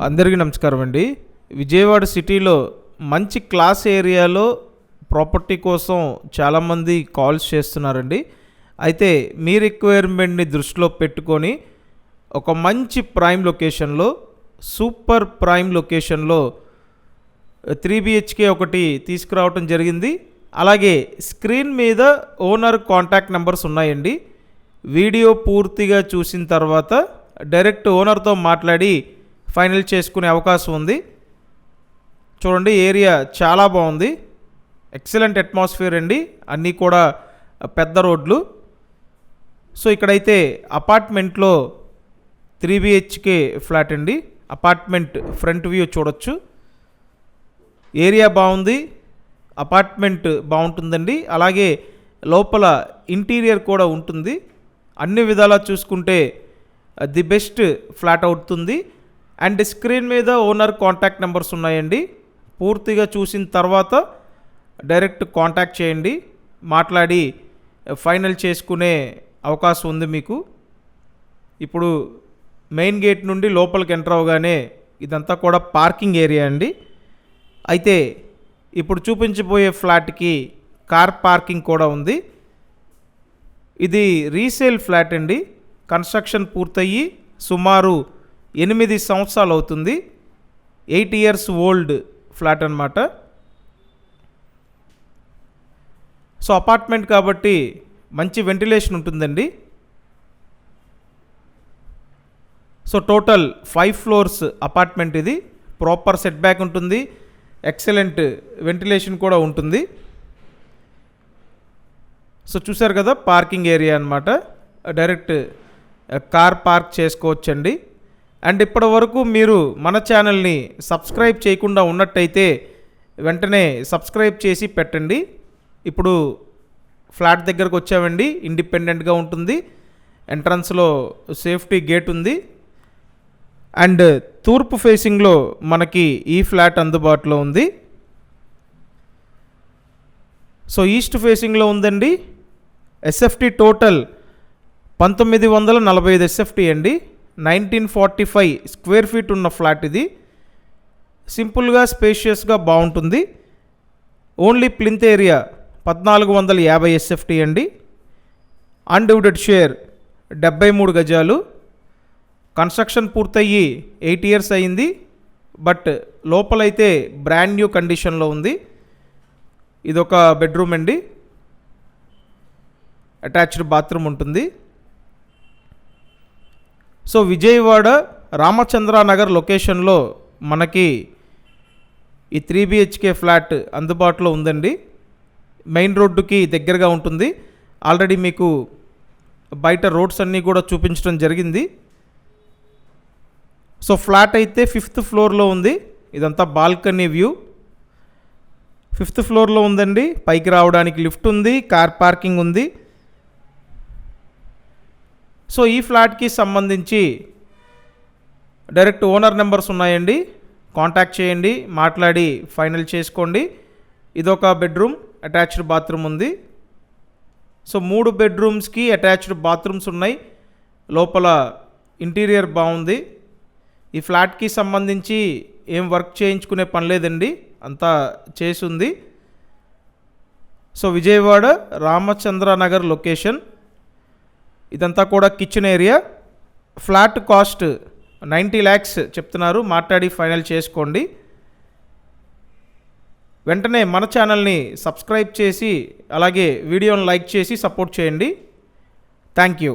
అందరికీ నమస్కారం అండి. విజయవాడ సిటీలో మంచి క్లాస్ ఏరియాలో ప్రాపర్టీ కోసం చాలామంది కాల్స్ చేస్తున్నారండి. అయితే మీ రిక్వైర్మెంట్ని దృష్టిలో పెట్టుకొని ఒక మంచి ప్రైమ్ లొకేషన్లో, సూపర్ ప్రైమ్ లొకేషన్లో 3 BHK ఒకటి తీసుకురావటం జరిగింది. అలాగే స్క్రీన్ మీద ఓనర్ కాంటాక్ట్ నెంబర్స్ ఉన్నాయండి. వీడియో పూర్తిగా చూసిన తర్వాత డైరెక్ట్ ఓనర్తో మాట్లాడి ఫైనల్ చేసుకునే అవకాశం ఉంది. చూడండి, ఏరియా చాలా బాగుంది. ఎక్సలెంట్ అట్మాస్ఫియర్ అండి. అన్నీ కూడా పెద్ద రోడ్లు. సో ఇక్కడైతే అపార్ట్మెంట్లో 3 BHK ఫ్లాట్ అండి. అపార్ట్మెంట్ ఫ్రంట్ వ్యూ చూడొచ్చు. ఏరియా బాగుంది, అపార్ట్మెంట్ బాగుంటుందండి. అలాగే లోపల ఇంటీరియర్ కూడా ఉంటుంది. అన్ని విధాలా చూసుకుంటే ది బెస్ట్ ఫ్లాట్ అవుతుంది. అండ్ స్క్రీన్ మీద ఓనర్ కాంటాక్ట్ నెంబర్స్ ఉన్నాయండి. పూర్తిగా చూసిన తర్వాత డైరెక్ట్ కాంటాక్ట్ చేయండి, మాట్లాడి ఫైనల్ చేసుకునే అవకాశం ఉంది మీకు. ఇప్పుడు మెయిన్ గేట్ నుండి లోపలికి ఎంటర్ అవగానే ఇదంతా కూడా పార్కింగ్ ఏరియా అండి. అయితే ఇప్పుడు చూపించబోయే ఫ్లాట్కి కార్ పార్కింగ్ కూడా ఉంది. ఇది రీసేల్ ఫ్లాట్ అండి. కన్స్ట్రక్షన్ పూర్తయ్యి సుమారు 8 సంవత్సరాలు అవుతుంది. 8 years ఓల్డ్ ఫ్లాట్ అన్నమాట. సో అపార్ట్మెంట్ కాబట్టి మంచి వెంటిలేషన్ ఉంటుందండి. సో టోటల్ 5 floors అపార్ట్మెంట్ ఇది. ప్రాపర్ సెట్ బ్యాక్ ఉంటుంది, ఎక్సలెంట్ వెంటిలేషన్ కూడా ఉంటుంది. సో చూసారు కదా, పార్కింగ్ ఏరియా అన్నమాట. డైరెక్ట్ కార్ పార్క్ చేసుకోవచ్చండి. అండ్ ఇప్పటి వరకు మీరు మన ఛానల్ని సబ్స్క్రైబ్ చేయకుండా ఉన్నట్టయితే వెంటనే సబ్స్క్రైబ్ చేసి పెట్టండి. ఇప్పుడు ఫ్లాట్ దగ్గరకు వచ్చామండి. ఇండిపెండెంట్గా ఉంటుంది. ఎంట్రన్స్లో సేఫ్టీ గేట్ ఉంది. అండ్ తూర్పు ఫేసింగ్లో మనకి ఈ ఫ్లాట్ అందుబాటులో ఉంది. సో ఈస్ట్ ఫేసింగ్లో ఉందండి. SFT టోటల్ 1945 SFT అండి. 1945 స్క్వేర్ ఫీట్ ఉన్న ఫ్లాట్ ఇది. సింపుల్గా, స్పేషియస్గా బాగుంటుంది. ఓన్లీ ప్లింత్ ఏరియా 1450 SFT అండి. అన్డివిడెడ్ షేర్ 73 గజాలు. కన్స్ట్రక్షన్ పూర్తయ్యి 8 years అయింది. బట్ లోపలైతే బ్రాండ్ న్యూ కండిషన్లో ఉంది. ఇదొక బెడ్రూమ్ అండి. అటాచ్డ్ బాత్రూమ్ ఉంటుంది. సో విజయవాడ రామచంద్రనగర్ లొకేషన్లో మనకి ఈ 3 BHK ఫ్లాట్ అందుబాటులో ఉందండి. మెయిన్ రోడ్డుకి దగ్గరగా ఉంటుంది. ఆల్రెడీ మీకు బయట రోడ్స్ అన్నీ కూడా చూపించడం జరిగింది. సో ఫ్లాట్ అయితే 5th floorలో ఉంది. ఇదంతా బాల్కనీ వ్యూ. 5th floorలో ఉందండి. పైకి రావడానికి లిఫ్ట్ ఉంది, కార్ పార్కింగ్ ఉంది. సో ఈ ఫ్లాట్కి సంబంధించి డైరెక్ట్ ఓనర్ నెంబర్స్ ఉన్నాయండి. కాంటాక్ట్ చేయండి, మాట్లాడి ఫైనల్ చేసుకోండి. ఇదొక బెడ్రూమ్, అటాచ్డ్ బాత్రూమ్ ఉంది. సో 3 bedrooms అటాచ్డ్ బాత్రూమ్స్ ఉన్నాయి. లోపల ఇంటీరియర్ బాగుంది. ఈ ఫ్లాట్కి సంబంధించి ఏం వర్క్ చేయించుకునే పని లేదండి, అంతా చేసి ఉంది. So Vijayawada Ramachandranagar location. ఇదంతా కూడా kitchen area. Flat cost 90 lakhs చెప్తున్నారు. మాట్లాడి ఫైనల్ చేసుకోండి. వెంటనే మన ఛానల్ని సబ్స్క్రైబ్ చేసి అలాగే వీడియోని లైక్ చేసి సపోర్ట్ చేయండి. Thank you.